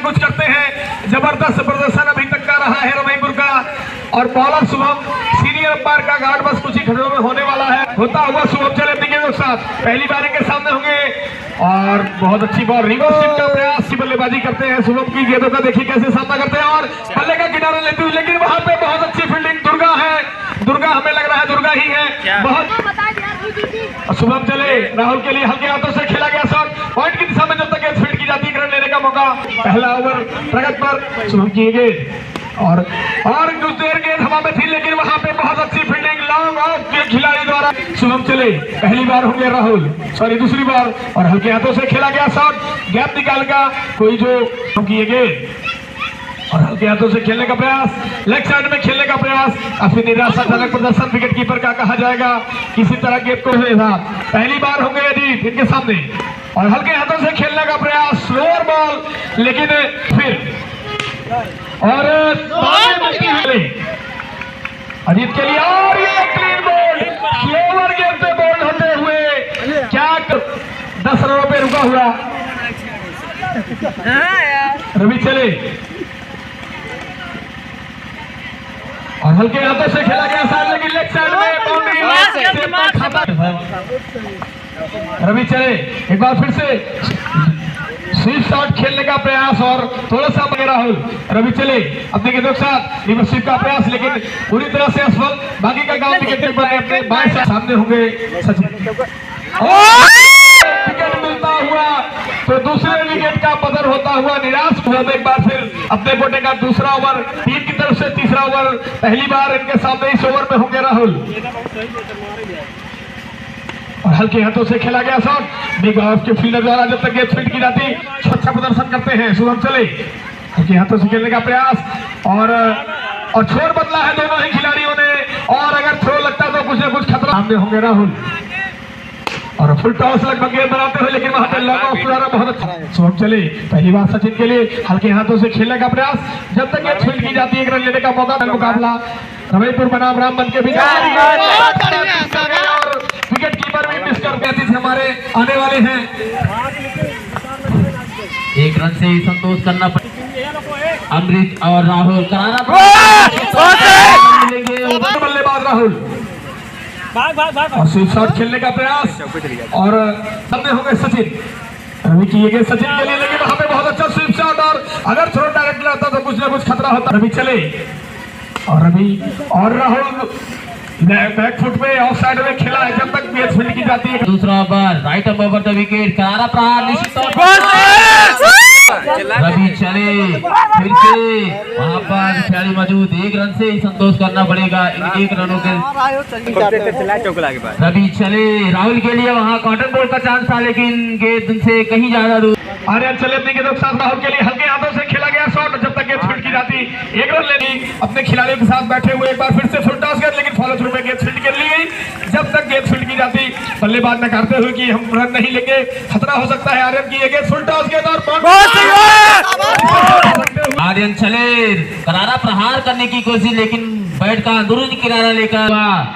कुछ करते हैं। जबरदस्त प्रदर्शन अभी तक का रहा है रमईपुर का। और बॉलर शुभम, सीनियर अंपायर का गार्ड बस कुछ ही खड़ों में होने वाला है। होता हुआ शुभम चले के साथ पहली बार के सामने होंगे और बहुत अच्छी बॉल, रिवर्स स्विप का प्रयास की बल्लेबाजी करते हैं शुभम की गेंदों का। देखिए कैसे सामना करते हैं और बल्ले का किनारा लेते हुए, लेकिन वहां पे बहुत अच्छी फील्डिंग दुर्गा है। दुर्गा हमें लग रहा है दुर्गा ही है बहुत। शुभम चले, राहुल के लिए हल्के हाथों से खेला गया शॉट, पॉइंट की दिशा में जब तक गेंद फील्ड की जाती है रन लेने का मौका। पहला ओवर प्रगत पर शुभम की गेंद और कुछ देर गेंद हवा में थी, लेकिन वहां पे बहुत अच्छी फील्डिंग लॉन्ग ऑफ खिलाड़ी द्वारा। शुभम चले, पहली बार होंगे राहुल, दूसरी बार, और हल्के हाथों से खेला गया शॉट, गैप निकाल का कोई जो किए गेंद और हल्के हाथों से खेलने का प्रयास, लेग साइड में खेलने का प्रयास। काफी निराशाजनक प्रदर्शन विकेट कीपर का कहा जाएगा। किसी तरह गेंद को पहली बार होंगे अजीत इनके सामने और हल्के हाथों से खेलने का प्रयास, स्लोअर बॉल, लेकिन फिर और अजीत के लिए और ये क्लीन बॉल, स्लोअर गेंद पे बॉल होते हुए क्या 10 रनों पे रुका हुआ रवि चले और हल्के हाथों से खेला गया सामने की लेग साइड में बाउंड्री। रवि चले, एक बार फिर से स्वीप शॉट खेलने का प्रयास और थोड़ा सा राहुल। रवि चले अपने गेंदों के साथ रिवर्स स्वीप का प्रयास, लेकिन पूरी तरह से असफल। बाकी का गांव विकेट कीपर अपने बाएं सामने होंगे सचिन। विकेट मिलता हुआ तो दूसरे विकेट का पतन होता हुआ निराश हुआ। एक बार फिर अपने कोटे का दूसरा ओवर, टीम की तरफ से तीसरा ओवर, पहली बार इनके सामने इस ओवर में होंगे राहुल और हल्के हाथों से खेला गया शॉट बिग ऑफ के फील्डर द्वारा। जब तक गेंद फील्ड की जाती अच्छा प्रदर्शन करते हैं शुभम चले, हल्के हाथों से खेलने का प्रयास और छोर बदला है दोनों ही खिलाड़ियों ने। और अगर थ्रो लगता तो कुछ न कुछ खतरा सामने होंगे राहुल और फुल टॉस लगभग गेंद बनाते हुए, लेकिन वहां पे लॉन्ग ऑफ द्वारा बहुत अच्छा। शुभम चले, पहली बार सचिन के लिए हल्के हाथों से खेलने का प्रयास। जब तक गेंद फील्ड की जाती है एक रन लेने का मौका। मुकाबला रमईपुर बनाम राम बन के बीच विकेट कीपर भी मिस कर गए थे हमारे आने वाले हैं। एक रन से ही संतोष करना पड़ेगा। अमृत और राहुल कराना बल्लेबाज राहुल और स्वीप शॉट खेलने का प्रयास और सामने होंगे सचिन। रवि की ये सचिन के लिए, लेकिन वहां पे बहुत अच्छा स्वीप शॉट और अगर थ्रो डायरेक्ट लगता तो कुछ ना कुछ खतरा होता। रवि चले और रवि और राहुल बैक फुट पे ऑफ साइड में खेला है जब तक गेंद फील्ड की जाती है। दूसरा over right over the wicket, करारा प्रहार निश्चित तौर पर। रवि चले, फिर से वहां पर खिलाड़ी मौजूद, एक रन से ही संतोष करना पड़ेगा इन एक रनों के। रवि चले, राहुल के लिए वहां कॉटन बॉल का चांस था, लेकिन गेंद से कहीं ज्यादा दूर। आर्यन चले अपने गेंदों के साथ राहुल के लिए हल्के हाथों से खेला गया शॉट। जब तक गेंद फील्ड की जाती एक रन लेनी अपने खिलाड़ियों के साथ बैठे हुए। एक बार फिर से फुल टॉस कर, लेकिन फॉलो थ्रू में गेंद फील्ड कर ली गई। जब तक गेंद फील्ड की जाती बल्लेबाज नकारते हुए कि हम रन नहीं लेंगे, खतरा हो सकता है। आर्यन की गेंद फुल टॉस के दौर आर्यन चले, करारा प्रहार करने की कोशिश, लेकिन बैट का अंदरूनी किनारा लेकर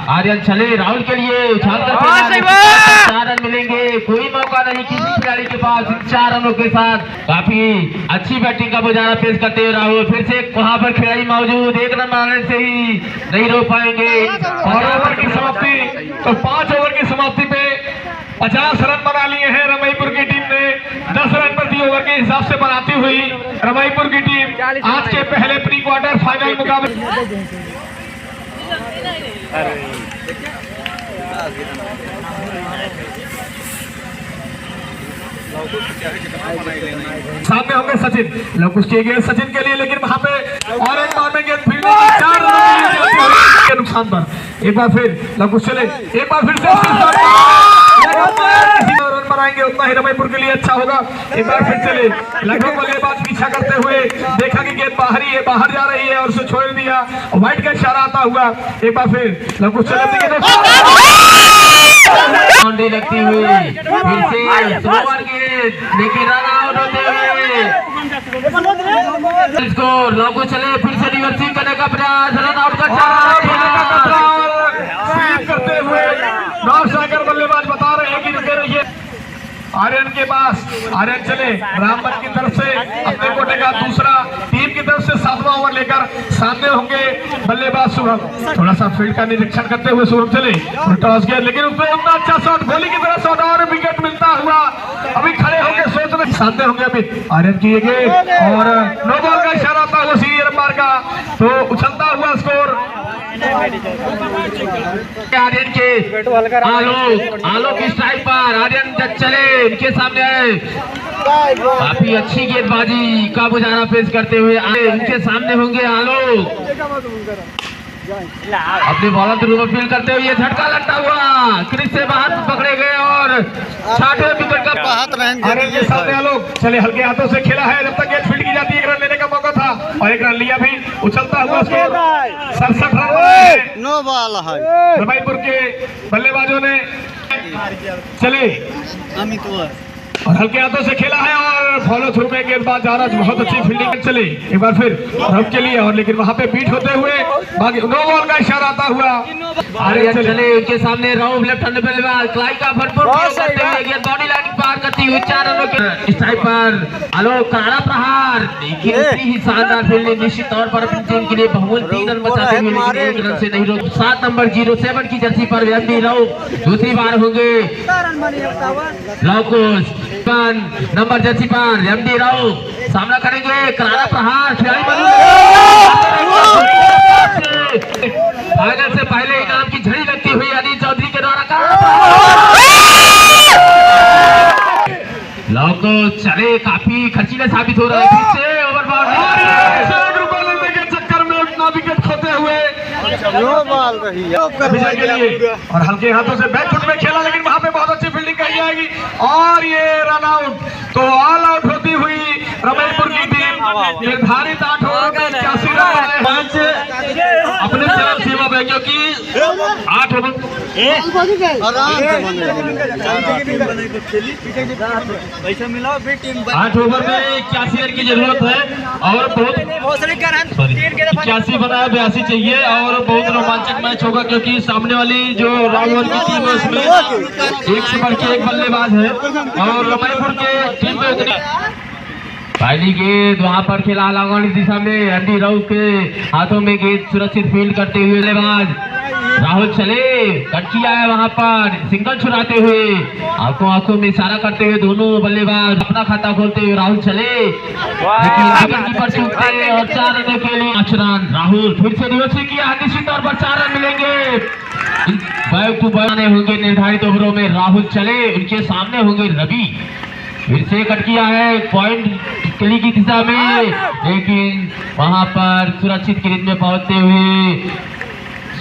आर्यन चले, राहुल के लिए उछालकर 4 रन मिलेंगे। कोई मौका नहीं किसी खिलाड़ी के पास इन 4 रनों के साथ। काफी अच्छी बैटिंग का मुजाहरा पेश करते हुए राहुल, फिर से वहां पर खिलाड़ी मौजूद, एक रन मारने से ही नहीं रोक पाएंगे। और ओवर की समाप्ति तो 5 ओवर की समाप्ति पे 50 रन बना लिए हैं रमईपुर की टीम ने। 10 रन प्रति ओवर के हिसाब से बनाती हुई रमईपुर की टीम आज के पहले प्री क्वार्टर फाइनल मुकाबले सामने होंगे सचिन। लवकुश किए गए सचिन के लिए, लेकिन वहां पे और एक बार में गेंद फील्ड में 4 रन के नुकसान पर। एक बार फिर लवकुश चले, एक बार फिर से रन बनाएंगे उतना ही रमईपुर के लिए अच्छा होगा। एक बार फिर चले, लगभग बल्लेबाज पीछा करते हुए देखा कि गेंद बाहर ही है, बाहर जा रही है और उसे छोड़ दिया। वाइट का इशारा आता हुआ। एक बार फिर लवकुश चले, बाउंड्री लगती हुई, फिर से स्लोअर गेंद, लेकिन रन आउट होते हुए स्कोर। लवकुश चले, फिर से रिवर्सिंग करने का प्रयास, रन आउट का करते हुए नॉर्थ सागर बल्लेबाज बता रहे हैं कि रुके रहिए। आर्यन के पास, आर्यन चले रामबन की तरफ से अपने कोटे का लेकर सामने होंगे बल्लेबाज शुभम। थोड़ा सा फील्ड का निरीक्षण करते हुए शुभम चले, टॉस किया लेकिन उसमें उतना अच्छा शॉट, गोली की तरह शॉट और विकेट मिलता हुआ अभी खड़े होंगे सोच रहे। सामने होंगे अभी आर्यन की गेंद और नो बॉल का इशारा आता हुआ सीनियर अंपायर का, तो उछलता हुआ स्कोर आर्यन के आलोक की स्ट्राइक पर आर्यन चले इनके सामने काफी अच्छी गेंदबाजी का मुजाहरा पेश करते हुए इनके सामने होंगे आलोक अपने बॉलर के रूप में फील्ड करते हुए ये झटका लगता हुआ क्रीज से बाहर पकड़े गए और 60वें विकेट का आर्यन के सामने आलोक चले, हल्के हाथों से खेला है जब तक गेंद फील्ड की जाती है, एक रन लेने का मौका था और एक रन लिया भी। उछलता हुआ स्कोर 67 रन नो बॉल है रमाईपुर के बल्लेबाजों ने चले अमित और हल्के हाथों से खेला है और फॉलो थ्रू में गेंदबाज जा रहा, बहुत अच्छी फील्डिंग चले एक बार फिर रन के लिए, और लेकिन वहां पे बीट होते हुए बाकी नो बॉल का इशारा आता हुआ आर्यन चले उनके सामने राहुल लेफ्ट हैंड बल्लेबाज क्लाई का भरपूर प्रयोग करते हुए गेंद बॉडी लाइन पार करती हुई 4 रनों के स्ट्राइक पर आलोक करारा प्रहार, लेकिन इतनी ही शानदार फील्डिंग निश्चित तौर पर अपनी टीम के लिए बहुमूल्य 3 रन बचाते हुए लेकिन 1 रन से नहीं रोक। 7 नंबर 07 की जर्सी पर एमडी राव दूसरी बार होंगे लवकुश नंबर जर्सी पर एमडी राव सामना करेंगे, करारा प्रहार खिलाड़ी फाइनल से पहले इनाम की झड़ी लगती हुई अनिल चौधरी के द्वारा करारा प्रहार लवकुश चले काफी खर्चीले साबित हो रहे हैं, फिर से ओवर बाउंड्री के चक्कर में उतना विकेट खोते हुए नो बॉल रही है विजय के लिए और हल्के हाथों से बैक फुट में खेला, लेकिन वहां पे बहुत अच्छी फील्डिंग करी जाएगी और ये रन आउट, तो ऑल आउट होती हुई रमाईपुर की टीम निर्धारित 8 ओवर में 81 रन अपने चरम सीमा पे, क्योंकि 8 ओवर आराम से पैसा मिला फिर टीम 8 ओवर में 81 रन की जरूरत है और बहुत 81 बनाया 82 चाहिए और बहुत रोमांचक मैच होगा, क्योंकि सामने वाली जो रावल की टीम है उसमें एक से बढ़ के एक बल्लेबाज है और रमाईपुर के टीम में उतनी पहली गेंद वहां पर खेला लगाने की दिशा में एमडी राव के हाथों में गेंद सुरक्षित फील्ड करते हुए बल्लेबाज राहुल चले कट किया है वहां पर सिंगल छुड़ाते हुए आंखों में इशारा करते हुए दोनों बल्लेबाज अपना खाता खोलते हुए राहुल चले, लेकिन विकेट कीपर चूकते हैं और 4 रनों के लिए 5 रन। राहुल फिर से नियोजित किया, निश्चित तौर पर 4 रन मिलेंगे। बैक टू बैक होंगे निर्धारित ओवरों में, राहुल चले उनके सामने होंगे रवि, फिर से कट किया है पॉइंट किली की दिशा में, लेकिन वहां पर सुरक्षित क्रीज में पहुंचते हुए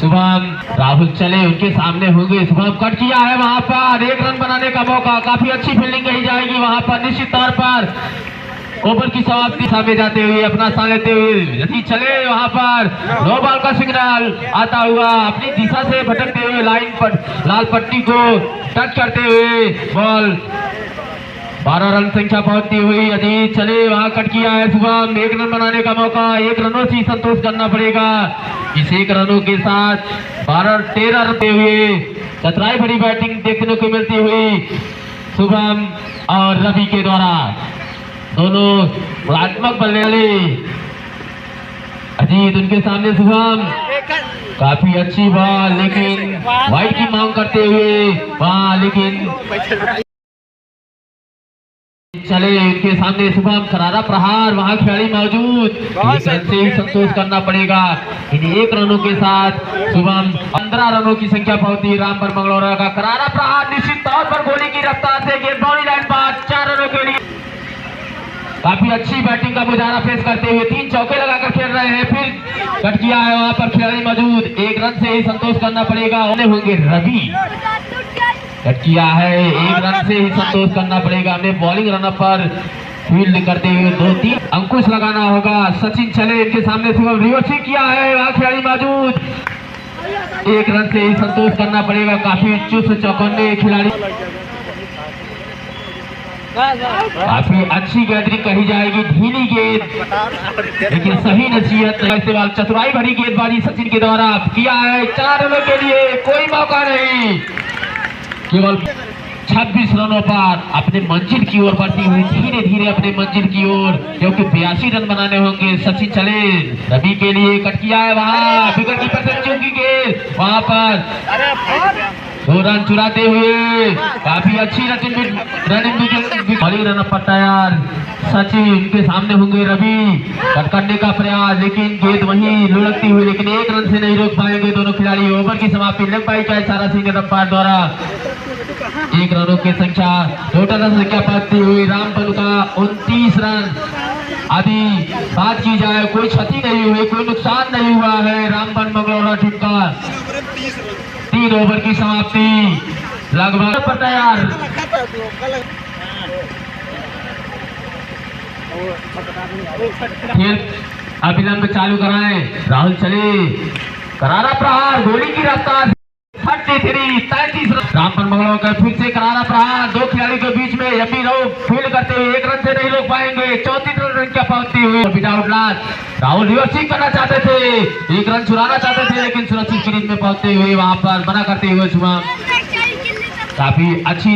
शुभम राहुल चले उनके सामने होंगे, शुभम कट किया है वहां पर 1 रन बनाने का मौका, काफी अच्छी फील्डिंग कही जाएगी वहां पर, निश्चित तौर पर ओवर की समाप्ति सामने जाते हुए अपना स्थान लेते हुए यदि चले वहां पर नो बॉल का सिग्नल आता हुआ अपनी दिशा से भटकते हुए लाइन पर लाल पट्टी को टच करते हुए बॉल 12 रन संख्या पहुंचती हुई यदि चले वहां कट किया है शुभम, 1 रन बनाने का मौका, 1 रनों से संतोष करना पड़ेगा। इस 1 रनों के साथ 12-13 रन हुए चतुराई भरी बैटिंग देखने को मिलती हुई शुभम और रवि के द्वारा, दोनों गुणात्मक बल्लेबाजी अजीत उनके सामने शुभम काफी अच्छी बॉल, लेकिन वाइड की मांग करते हुए वहां लेकिन चले उनके सामने शुभम करारा प्रहार, वहां खिलाड़ी मौजूद, एक रन से ही संतोष करना पड़ेगा। इन 1 रनों के साथ शुभम 15 रनों की संख्या पहुंची रामपुर मंगलौरा का करारा प्रहार, निश्चित तौर पर गोली की रफ्तार से गेंद बॉडी लाइन पार 4 रनों के लिए काफी अच्छी बैटिंग का मुजाहरा पेश करते हुए 3 चौके लगाकर खेल रहे हैं, फिर कट किया है वहां पर खिलाड़ी मौजूद, 1 रन से ही संतोष करना पड़ेगा। उन्हें होंगे रवि, कट किया है 1 रन से ही संतोष करना पड़ेगा। हमें बॉलिंग रनअप पर फील्ड करते हुए 2-3 अंकुश लगाना होगा। सचिन चले इनके सामने शुभम रिवर्सिंग किया है, वहां खिलाड़ी मौजूद, 1 रन से ही संतोष करना पड़ेगा। काफी चुस्त चौकन्ने खिलाड़ी, काफी अच्छी गैदरिंग कही जाएगी, ढीली गेंद लेकिन सही नसीहत, चतुराई भरी गेंदबाजी सचिन के द्वारा किया है। 4 रनों के लिए कोई मौका नहीं, केवल 26 रनों पर अपने मंजिल की ओर बढ़ती हुई धीरे धीरे अपने मंजिल की ओर, क्योंकि 82 रन बनाने होंगे। सचिन चले रवि के लिए कट किया है, वहां विकेट कीपर से चूकी गेंद, वहां पर 2 रन चुराते हुए काफी अच्छी रनिंग बड़ी रन पर तैयार। सचिन के सामने होंगे रवि, कट करने का प्रयास, लेकिन गेंद वहीं लुढ़कती हुई, लेकिन 1 रन से नहीं रोक पाएंगे दोनों खिलाड़ी। ओवर की समाप्ति लेग बाई का इशारा सीनियर अंपायर द्वारा 1 रनों की संख्या, टोटल रन संख्या पाती हुई रामबन का 29 रन। अभी बात की जाए, कोई क्षति नहीं हुई, कोई नुकसान नहीं हुआ है रामबन मंगलौरा टीम का। 3 ओवर की समाप्ति लगभग पर तैयार। खेल अविलंब चालू कराएं, राहुल चले, करारा प्रहार, गोली की रफ्तार 33 रामबन मंगलौर का फिर से करारा प्रहार, 2 खिलाड़ी के बीच में यमी राव फील्ड करते हुए 1 रन से नहीं रोक पाएंगे। 34 रन की पाती हुई विदाउट लॉस। राहुल रिवर्सिंग करना चाहते थे, 1 रन चुराना चाहते थे, लेकिन सुरक्षित क्रीज में पहुंचते हुए वहां पर मना करते हुए शुभम। काफी अच्छी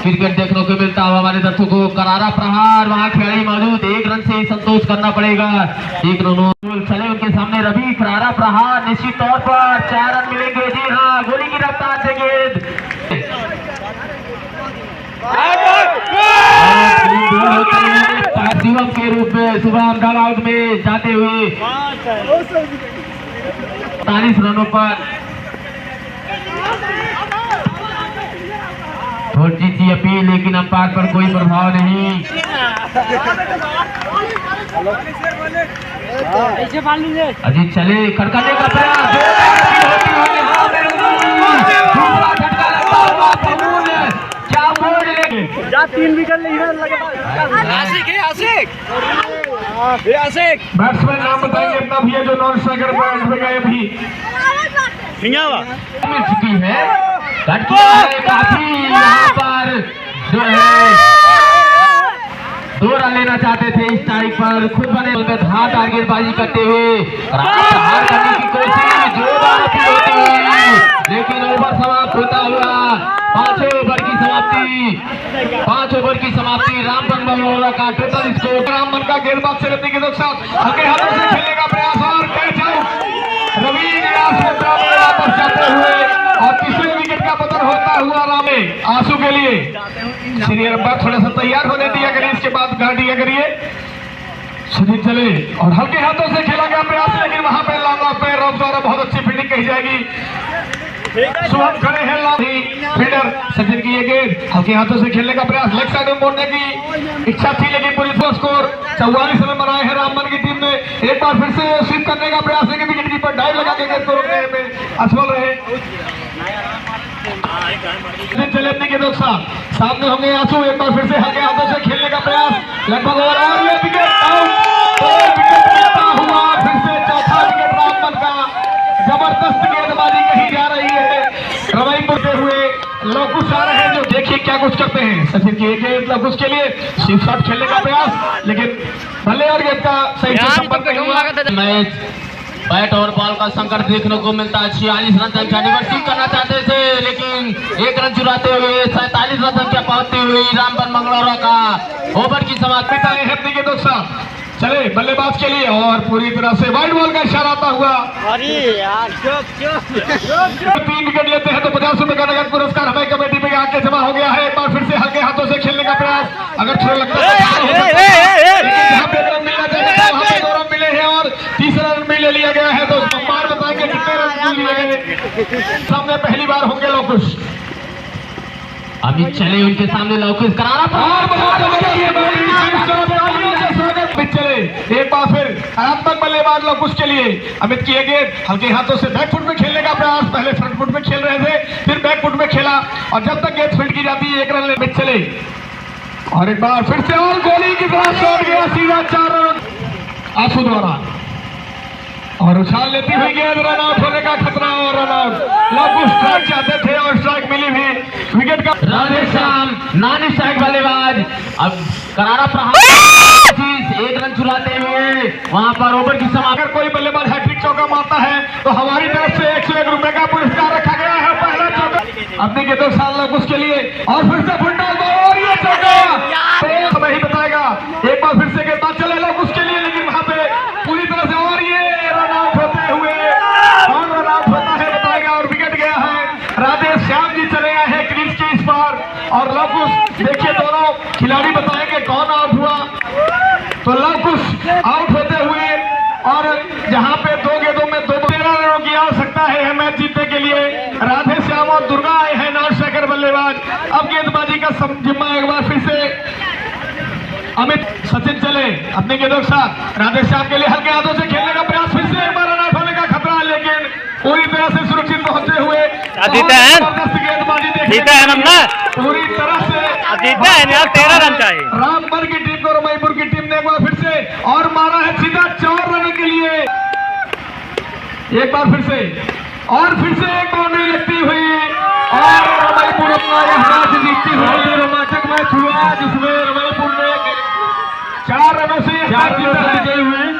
क्रिकेट देखने को मिलता है हमारे दर्शकों को। करारा प्रहार, वहां खिलाड़ी मौजूद, 1 रन से संतोष करना पड़ेगा। 1 रन चले उनके सामने रवि, करारा प्रहार, निश्चित तौर पर 4 रन मिलेंगे। जी हाँ, गोली की रफ्तार से गेंद शिवम के रूप में शुभम डग आउट में जाते हुए 40 रनों पर छोटी सी अपील, लेकिन अंपायर पर कोई प्रभाव नहीं। अजीत चले, खड़काने का प्रयास, क्या मोड़ लेंगे, 3 विकेट बैट्समैन नाम बताएंगे अपना भैया, जो नॉन स्ट्राइकर बैट में गए भी मिल चुकी है, कट किया है काफी। यहाँ पर जो है 2 रन लेना चाहते थे इस स्ट्राइक पर, खुद बने धार गेंदबाजी करते हुए हार करने की कोशिश, जोरदार अपील होती हुई, लेकिन ओवर समाप्त होता हुआ 5 ओवर की समाप्ति। 5 ओवर की समाप्ति रामबन मंगलौरा का टोटल स्कोर। रामबन का गेंदबाज से रवि के साथ आगे हाथों से खेलने का प्रयास और कैच आउट। रवि निराश मुद्रा में वापस जाते हुए और तीसरे विकेट का पतन होता हुआ रामे आंसू के लिए सीनियर अंपायर थोड़ा सा तैयार होने दिया करिए, इसके बाद गाड़ दिया करिए। सुनील चले और हल्के हाथों से खेला गया प्रयास, लेकिन वहां पे लॉन्ग ऑफ पे रॉब द्वारा बहुत अच्छी फील्डिंग कही जाएगी। शुभम खड़े हैं लॉन्ग फील्डर, सचिन की ये गेंद हल्के हाथों से खेलने का प्रयास, लेग साइड में मोड़ने की इच्छा थी, लेकिन पूरी स्कोर 44 रन बनाए हैं रामबन की टीम ने। एक बार फिर से स्वीप करने का प्रयास है कि विकेट कीपर डाइव लगा के गेंद को रोकने में असफल रहे। चले अपनी गेंदों के साथ सामने होंगे आंसू, एक बार फिर से हल्के हाथों से खेलने का प्रयास, लगभग ओवर और ये विकेट आउट। विकेट मिलता हुआ फिर से चौथा विकेट रामबन का। जबरदस्त गेंदबाजी कही जा रही है, रवि करते हुए लवकुश आ रहे हैं, जो देखिए क्या कुछ करते हैं। सचिन की एक गेंद लवकुश के लिए स्वीप शॉट खेलने का प्रयास, लेकिन भले और गेंद का सही से संपर्क नहीं हुआ। मैच बैट और बॉल का संकट देखने को मिलता है। 46 रन संख्या रिवर्सिंग करना चाहते थे, लेकिन 1 रन चुराते हुए 47 रन संख्या पहुंचती हुई रामबन मंगलौरा का ओवर की समाप्ति है। अपनी गेंदों के साथ चले बल्लेबाज के लिए और पूरी तरह से वाइड बॉल का इशारा आता हुआ। अरे यार 3 विकेट लेते हैं तो 50 रुपए का नगद पुरस्कार हमें कमेटी में आके जमा हो गया है। एक बार फिर से हल्के हाथों से खेलने का प्रयास, अगर थोड़ा लगता है जहाँ पे रन मिलना चाहिए था वहाँ पे 2 रन मिले हैं और तीसरा रन भी ले लिया गया है। तो अंपायर बताएंगे कितने रन लिए गए। सामने पहली बार होंगे लवकुश, अभी चले उनके सामने लवकुश, करारा चले एक बार फिर आत्मक बल्लेबाज लवकुश के लिए अमित की गेंद हल्के हाथों से बैक फुट में खेलने का प्रयास, पहले फ्रंट फुट में खेल रहे थे फिर बैक फुट में खेला और जब तक गेंद फील्ड की जाती है 1 रन ले चले और एक बार फिर से और गोली की तरह छोड़ गया सीधा 4 रन आंसू द्वारा और उछाल लेती हुई गेंद, रन आउट होने का खतरा और रन आउट। लवकुश स्ट्राइक चाहते थे और स्ट्राइक मिली भी, विकेट का राधेश्याम नॉन स्ट्राइक बल्लेबाज। अब करारा प्रहार 1 रन चुराते हुए वहां पर ओवर की समाप्ति। अगर कोई बल्लेबाज हैट्रिक चौका मारता है तो हमारी तरफ से 101 रुपए का पुरस्कार रखा गया है। पहला चौका अपने के 2 साल लोग उसके लिए और फिर से फुटबॉल और ये चौका तो समय ही बताएगा। एक बार फिर से गेंदबाज चले लोग उसके लिए, लेकिन वहां पे पूरी तरह से और ये रन आउट होते हुए और रन आउट होता है बताएगा और विकेट गया है। राधे श्याम जी चले आए हैं क्रीज के इस पार और लवकुश देखिए दोनों खिलाड़ी बताएंगे कौन आउट हुआ। तो लवकुश आउट होते हुए और जहां पे 2 गेंदों में 13 रनों की आवश्यकता है मैच जीतने के लिए। राधे श्याम और दुर्गा आए हैं नॉन स्ट्राइकर बल्लेबाज। अब गेंदबाजी का जिम्मा एक बार फिर से अमित सचिन चले अपने गेंदों के साथ राधे श्याम के लिए हल्के हाथों से खेलने का प्रयास, फिर से एक बार रन आउट होने का खतरा है, लेकिन पूरी तरह से सुरक्षित पहुंचे हुए जबरदस्त गेंदबाजी देखने पूरी तरह से 13 रन चाहिए। रामपुर की टीम को रमईपुर की टीम ने एक बार फिर से और मारा है सीधा 4 रन के लिए। एक बार फिर से और फिर से एक बाउंड्री लगती हुई और रमईपुर अपना यह मैच जीतती हुई। रोमांचक मैच हुआ जिसमें रमईपुर ने 4 रनों से 4 विजय हुए।